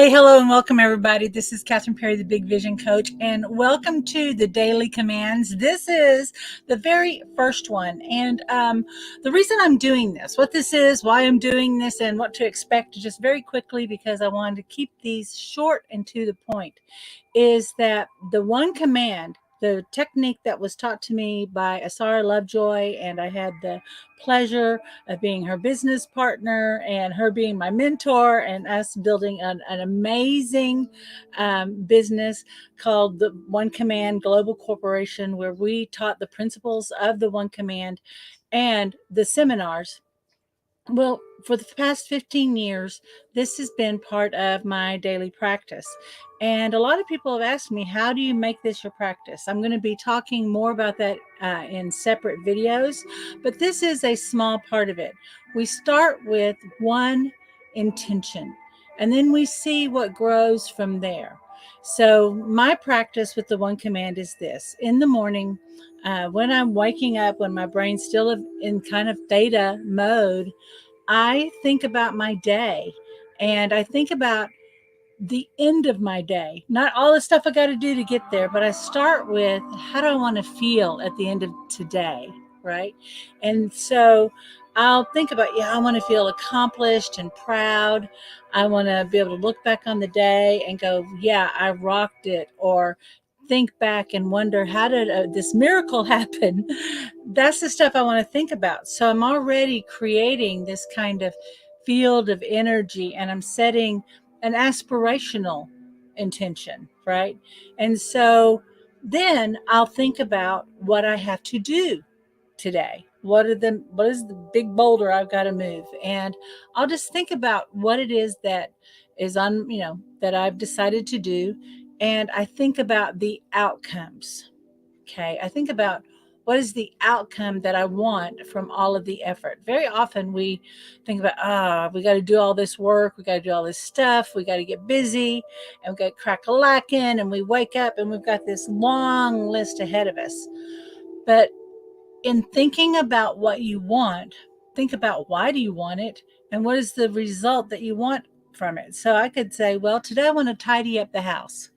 Hey, hello, and welcome, everybody. This is Kathryn Perry, the Big Vision Coach, and welcome to the Daily Commands. This is the very first one, and the reason I'm doing this, what this is, why I'm doing this, and what to expect, just very quickly, because I wanted to keep these short and to the point, is that the one command, the technique that was taught to me by Asara Lovejoy, and I had the pleasure of being her business partner and her being my mentor, and us building an amazing business called the One Command Global Corporation, where we taught the principles of the One Command and the seminars. Well, for the past 15 years, this has been part of my daily practice. And a lot of people have asked me, how do you make this your practice? I'm going to be talking more about that in separate videos, but this is a small part of it. We start with one intention, and then we see what grows from there. So my practice with the One Command is this. In the morning, when I'm waking up, when my brain's still in kind of theta mode, I think about my day, and I think about the end of my day, not all the stuff I got to do to get there, but I start with, how do I want to feel at the end of today, right? And so I'll think about, I want to feel accomplished and proud. I want to be able to look back on the day and go, yeah, I rocked it, or think back and wonder, how did this miracle happen? That's the stuff I want to think about. So I'm already creating this kind of field of energy, and I'm setting an aspirational intention, right? And so then I'll think about what I have to do today. What is the big boulder I've got to move? And I'll just think about what it is that is on, that I've decided to do. And I think about the outcomes. Okay. I think about, what is the outcome that I want from all of the effort? Very often we think about, we got to do all this work. We got to do all this stuff. We got to get busy, and we got to crack a lacking, and we wake up and we've got this long list ahead of us. But in thinking about what you want, think about, why do you want it, and what is the result that you want from it? So I could say, well, today I want to tidy up the house.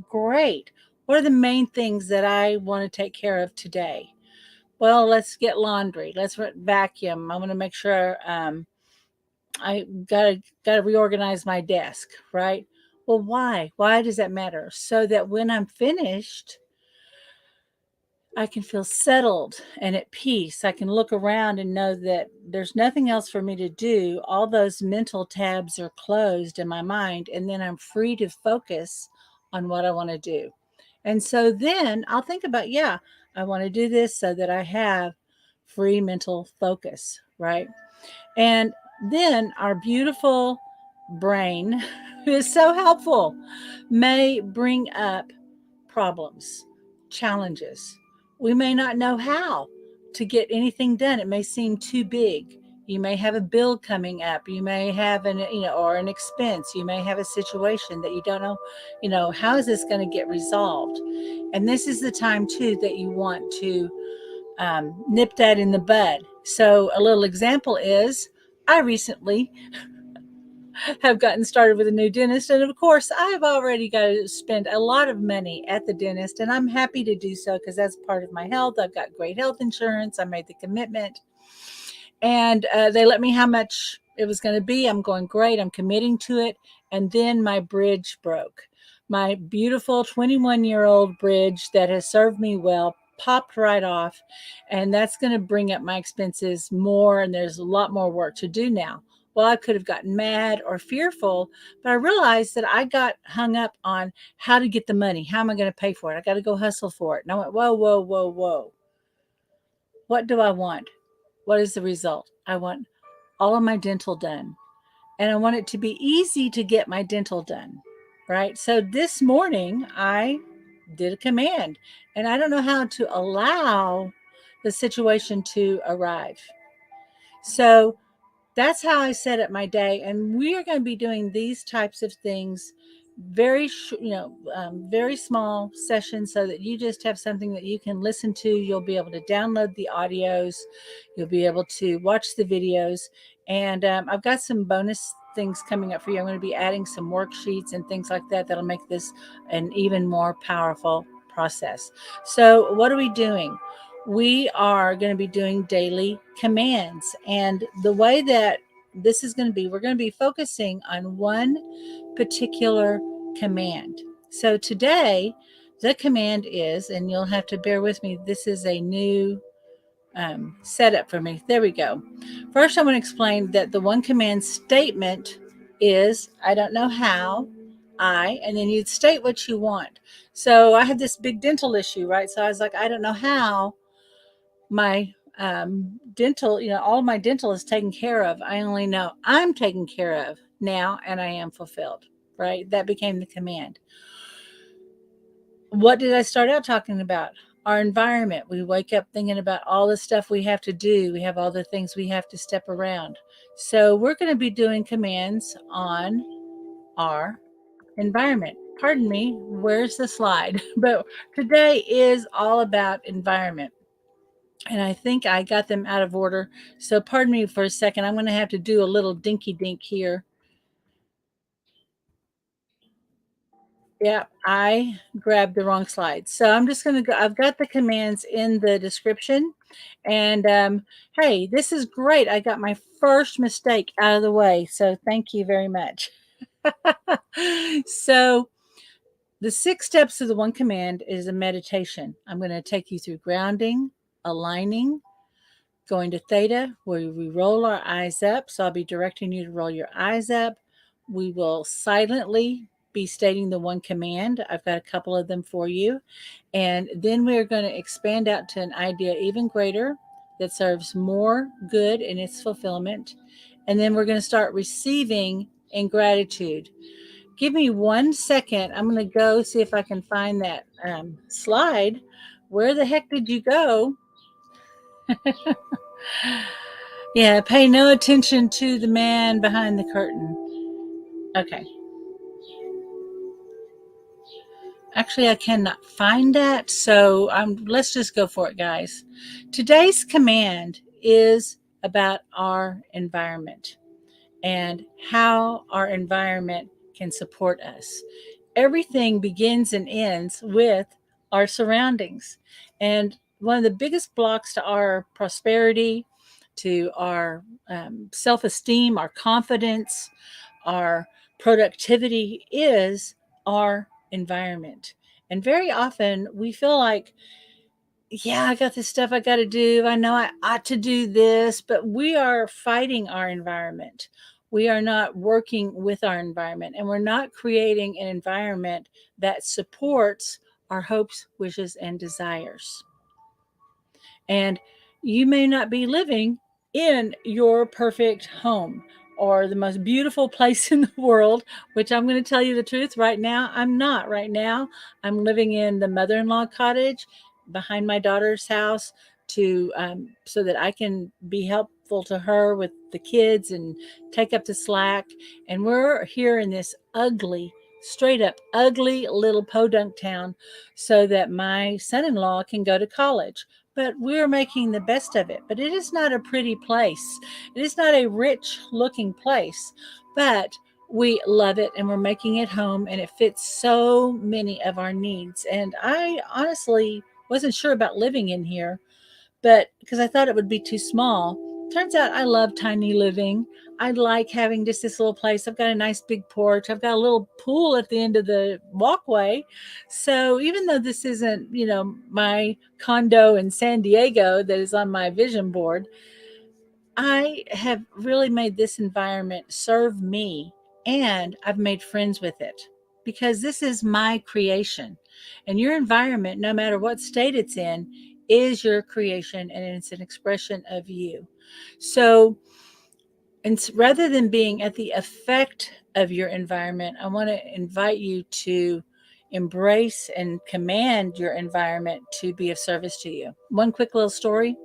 Great. What are the main things that I want to take care of today? Well, let's get laundry. Let's vacuum. I want to make sure I gotta reorganize my desk, right? Well, why? Why does that matter? So that when I'm finished, I can feel settled and at peace. I can look around and know that there's nothing else for me to do. All those mental tabs are closed in my mind, and then I'm free to focus on what I want to do. And so then I'll think about, I want to do this so that I have free mental focus, right? And then our beautiful brain, who is so helpful, may bring up problems, challenges. We may not know how to get anything done. It may seem too big. You may have a bill coming up. You may have or an expense. You may have a situation that you don't know, how is this going to get resolved? And this is the time too that you want to nip that in the bud. So a little example is, I recently have gotten started with a new dentist. And of course, I've already got to spend a lot of money at the dentist, and I'm happy to do so because that's part of my health. I've got great health insurance. I made the commitment, and they let me how much it was going to be. I'm going, great. I'm committing to it. And then my bridge broke. My beautiful 21-year-old bridge that has served me well popped right off, and that's going to bring up my expenses more, and there's a lot more work to do now. Well, I could have gotten mad or fearful, but I realized that I got hung up on how to get the money. How am I going to pay for it? I got to go hustle for it. And I went, whoa, whoa, whoa, whoa. What do I want? What is the result? I want all of my dental done. And I want it to be easy to get my dental done, right? So this morning I did a command, and I don't know how to allow the situation to arrive. So that's how I set up my day. And we are going to be doing these types of things, very small sessions, so that you just have something that you can listen to. You'll be able to download the audios. You'll be able to watch the videos. And I've got some bonus things coming up for you. I'm going to be adding some worksheets and things like that that'll make this an even more powerful process. So, what are we doing? We are going to be doing daily commands. And the way that this is going to be, we're going to be focusing on one particular command. So today, the command is, and you'll have to bear with me, this is a new setup for me. There we go. First, I want to explain that the one command statement is, I don't know how, and then you'd state what you want. So I had this big dental issue, right? So I was like, I don't know how my dental, all of my dental is taken care of. I only know I'm taken care of now and I am fulfilled, right? That became the command. What did I start out talking about? Our environment. We wake up thinking about all the stuff we have to do. We have all the things we have to step around. So we're going to be doing commands on our environment. Pardon me, where's the slide? But today is all about environment. And I think I got them out of order. So pardon me for a second. I'm going to have to do a little dinky dink here. Yeah, I grabbed the wrong slide. So I'm just going to go. I've got the commands in the description. And hey, this is great. I got my first mistake out of the way. So thank you very much. So the 6 steps of the one command is a meditation. I'm going to take you through grounding, aligning, going to Theta, where we roll our eyes up. So I'll be directing you to roll your eyes up. We will silently be stating the one command. I've got a couple of them for you. And then we're going to expand out to an idea even greater that serves more good in its fulfillment. And then we're going to start receiving in gratitude. Give me 1 second. I'm going to go see if I can find that slide. Where the heck did you go? Yeah, pay no attention to the man behind the curtain. Okay. Actually, I cannot find that, so let's just go for it, guys. Today's command is about our environment and how our environment can support us. Everything begins and ends with our surroundings. And one of the biggest blocks to our prosperity, to our self-esteem, our confidence, our productivity is our environment. And very often we feel like, yeah, I got this stuff I got to do. I know I ought to do this, but we are fighting our environment. We are not working with our environment, and we're not creating an environment that supports our hopes, wishes, and desires. And you may not be living in your perfect home or the most beautiful place in the world, which I'm going to tell you the truth right now. I'm not right now. I'm living in the mother-in-law cottage behind my daughter's house to so that I can be helpful to her with the kids and take up the slack. And we're here in this ugly, straight up ugly little podunk town so that my son-in-law can go to college. But we're making the best of it. But it is not a pretty place. It is not a rich looking place, but we love it and we're making it home and it fits so many of our needs. And I honestly wasn't sure about living in here, but because I thought it would be too small. Turns out I love tiny living. I like having just this little place. I've got a nice big porch. I've got a little pool at the end of the walkway. So even though this isn't, my condo in San Diego that is on my vision board, I have really made this environment serve me, and I've made friends with it because this is my creation. And your environment, no matter what state it's in, is your creation and it's an expression of you. So, and rather than being at the effect of your environment, I want to invite you to embrace and command your environment to be of service to you. One quick little story.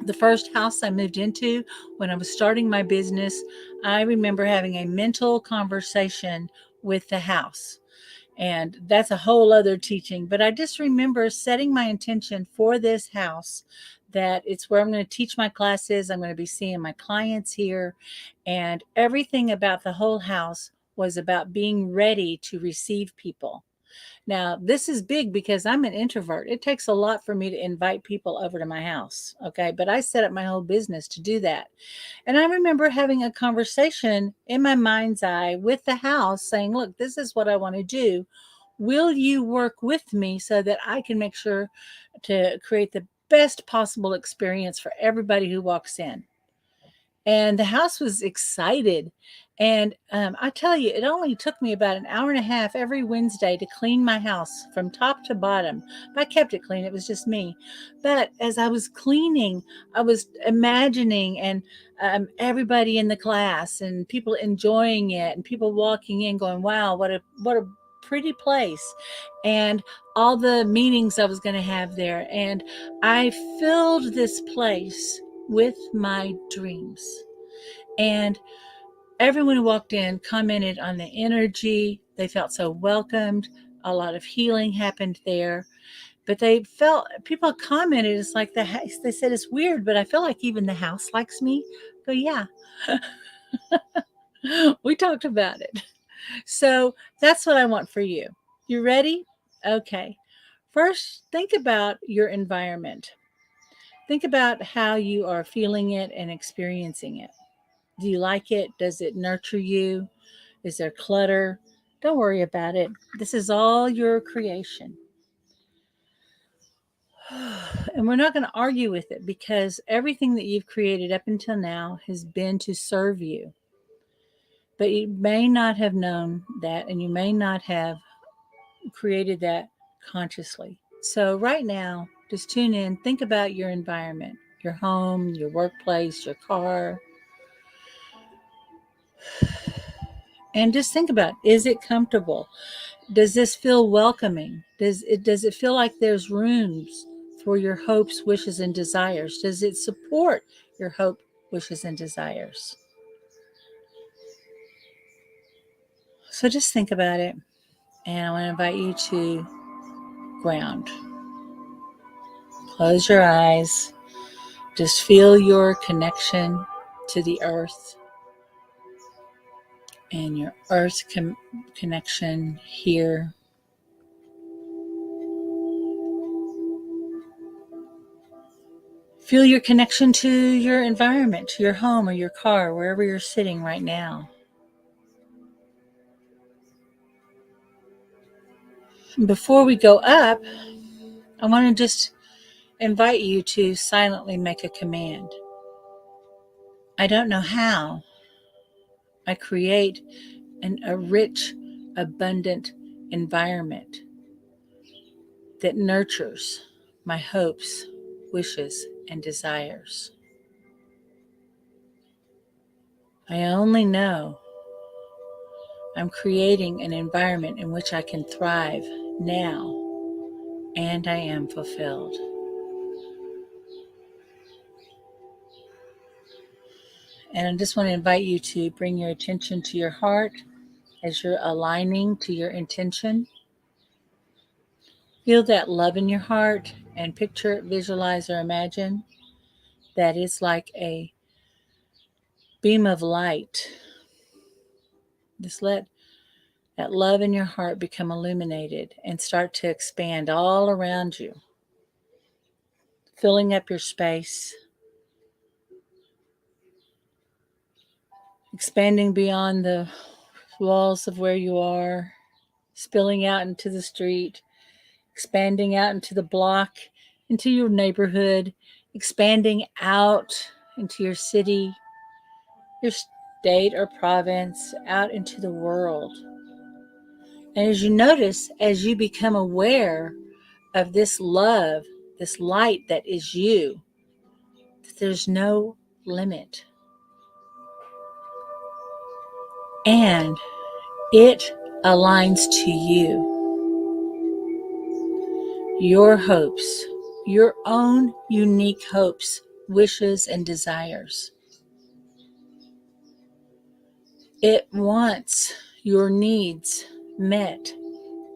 The first house I moved into when I was starting my business, I remember having a mental conversation with the house. And that's a whole other teaching. But I just remember setting my intention for this house that it's where I'm going to teach my classes. I'm going to be seeing my clients here, and everything about the whole house was about being ready to receive people. Now, this is big because I'm an introvert. It takes a lot for me to invite people over to my house. Okay. But I set up my whole business to do that. And I remember having a conversation in my mind's eye with the house saying, look, this is what I want to do. Will you work with me so that I can make sure to create the best possible experience for everybody who walks in? And the house was excited. And I tell you, it only took me about an hour and a half every Wednesday to clean my house from top to bottom. But I kept it clean. It was just me. But as I was cleaning, I was imagining and everybody in the class and people enjoying it and people walking in going, wow, what a pretty place. And all the meetings I was going to have there. And I filled this place with my dreams. And everyone who walked in commented on the energy. They felt so welcomed. A lot of healing happened there. But they felt, people commented, it's like the house, they said it's weird, but I feel like even the house likes me. I go, yeah. We talked about it. So that's what I want for you. You ready? Okay. First, think about your environment. Think about how you are feeling it and experiencing it. Do you like it? Does it nurture you? Is there clutter? Don't worry about it. This is all your creation. And we're not going to argue with it because everything that you've created up until now has been to serve you. But you may not have known that, and you may not have created that consciously. So, right now, just tune in, think about your environment, your home, your workplace, your car, and just think about, is it comfortable? Does this feel welcoming? Does it feel like there's rooms for your hopes, wishes, and desires? Does it support your hope, wishes, and desires? So just think about it. And I want to invite you to ground. Close your eyes. Just feel your connection to the earth and your earth connection here. Feel your connection to your environment, to your home or your car, wherever you're sitting right now. Before we go up, I want to just invite you to silently make a command. I don't know how I create a rich, abundant environment that nurtures my hopes, wishes, and desires. I only know I'm creating an environment in which I can thrive now, and I am fulfilled. And I just want to invite you to bring your attention to your heart as you're aligning to your intention. Feel that love in your heart and picture, visualize, or imagine that it's like a beam of light. Just let that love in your heart become illuminated and start to expand all around you, filling up your space, expanding beyond the walls of where you are, spilling out into the street, expanding out into the block, into your neighborhood, expanding out into your city, your state or province, out into the world. And as you notice, as you become aware of this love, this light that is you, there's no limit. And it aligns to you, your hopes, your own unique hopes, wishes, and desires. It wants your needs met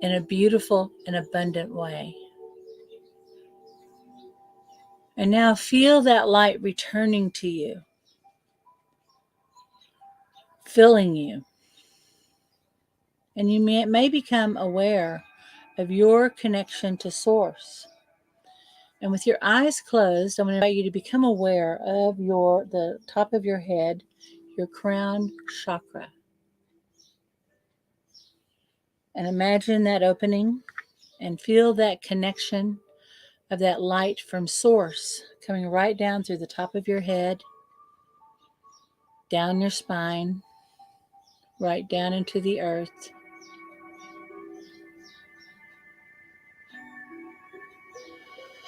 in a beautiful and abundant way. And now feel that light returning to you, filling you. And you may become aware of your connection to Source. And with your eyes closed, I'm going to invite you to become aware of the top of your head, your crown chakra. And imagine that opening and feel that connection of that light from Source coming right down through the top of your head, down your spine, right down into the earth.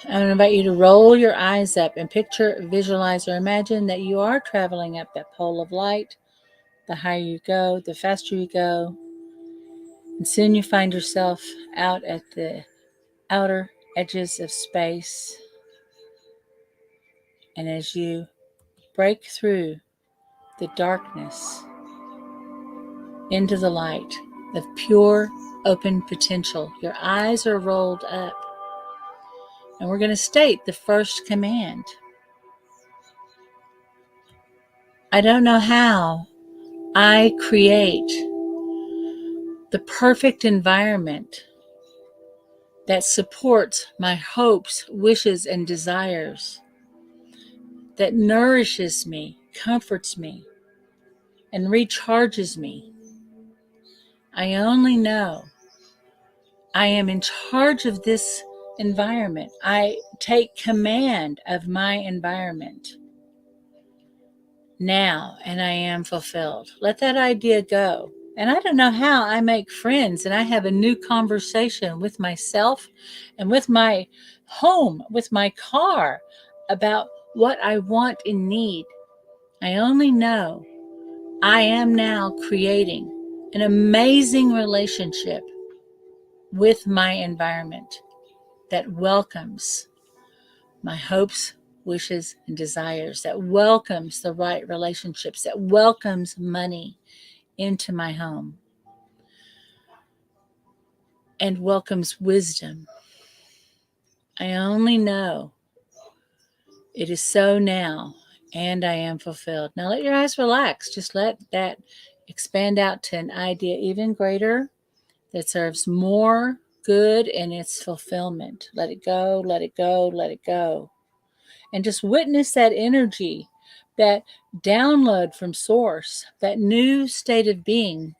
I'm going to invite you to roll your eyes up and picture, visualize, or imagine that you are traveling up that pole of light. The higher you go, the faster you go. And soon you find yourself out at the outer edges of space. And as you break through the darkness into the light of pure, open potential, your eyes are rolled up. And we're going to state the first command. I don't know how I create the perfect environment that supports my hopes, wishes, and desires, that nourishes me, comforts me, and recharges me. I only know I am in charge of this environment. I take command of my environment now, and I am fulfilled. Let that idea go. And I don't know how I make friends and I have a new conversation with myself and with my home, with my car, about what I want and need. I only know I am now creating an amazing relationship with my environment that welcomes my hopes, wishes, and desires, that welcomes the right relationships, that welcomes money into my home, and welcomes wisdom. I only know it is so now, and I am fulfilled. Now let your eyes relax. Just let that expand out to an idea even greater that serves more good in its fulfillment. Let it go, let it go, let it go. And just witness that energy, that download from Source, that new state of being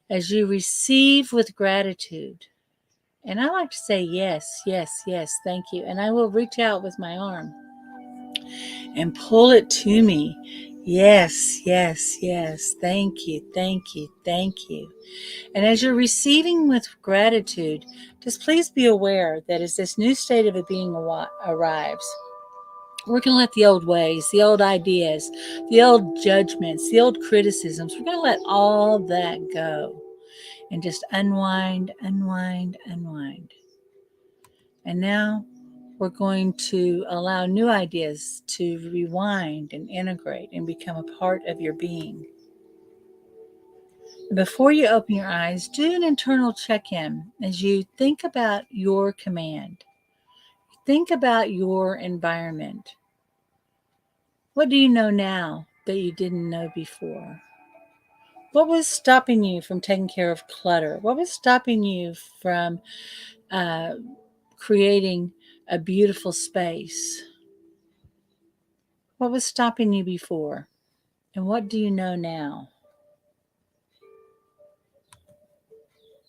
as you receive with gratitude. And I like to say yes, yes, yes, thank you. And I will reach out with my arm and pull it to me. Yes, yes, yes. Thank you, thank you, thank you. And as you're receiving with gratitude, just please be aware that as this new state of a being arrives, we're going to let the old ways, the old ideas, the old judgments, the old criticisms, we're going to let all that go and just unwind, unwind, unwind. And now we're going to allow new ideas to rewind and integrate and become a part of your being. Before you open your eyes, do an internal check-in as you think about your command. Think about your environment. What do you know now that you didn't know before? What was stopping you from taking care of clutter? What was stopping you from creating a beautiful space? What was stopping you before? And what do you know now?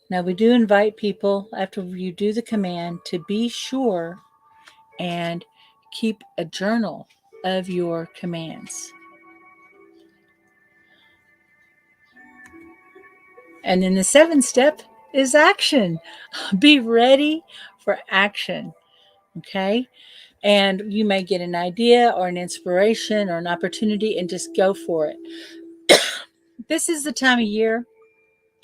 Now, we do invite people, after you do the command, to be sure and keep a journal of your commands. And then the seventh step is action. Be ready for action. Okay? And you may get an idea or an inspiration or an opportunity and just go for it. This is the time of year.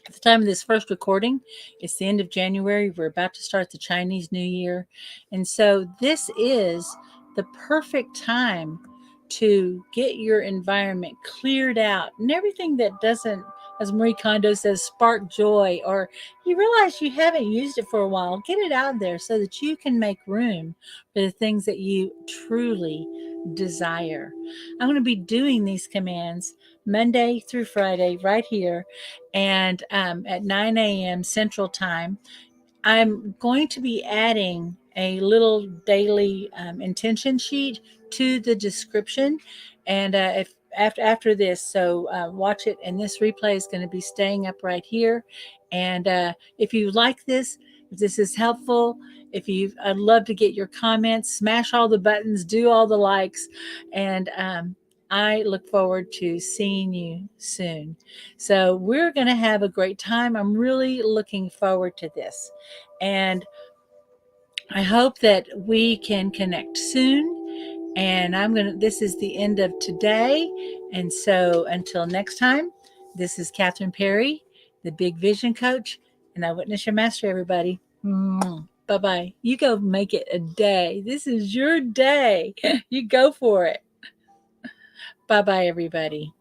At the time of this first recording, it's the end of January. We're about to start the Chinese New Year. And so this is the perfect time to get your environment cleared out and everything that's as Marie Kondo says, spark joy, or you realize you haven't used it for a while, get it out there so that you can make room for the things that you truly desire. I'm going to be doing these commands Monday through Friday right here, and at 9 a.m. Central Time. I'm going to be adding a little daily intention sheet to the description, and if after this, so watch it. And this replay is going to be staying up right here. And if you like this, if this is helpful, I'd love to get your comments. Smash all the buttons, do all the likes, and I look forward to seeing you soon. So we're going to have a great time. I'm really looking forward to this. And I hope that we can connect soon. And this is the end of today. And so until next time, this is Kathryn Perry, the Big Vision Coach, and I witness your master, everybody. Bye-bye. You go make it a day. This is your day. You go for it. Bye-bye, everybody.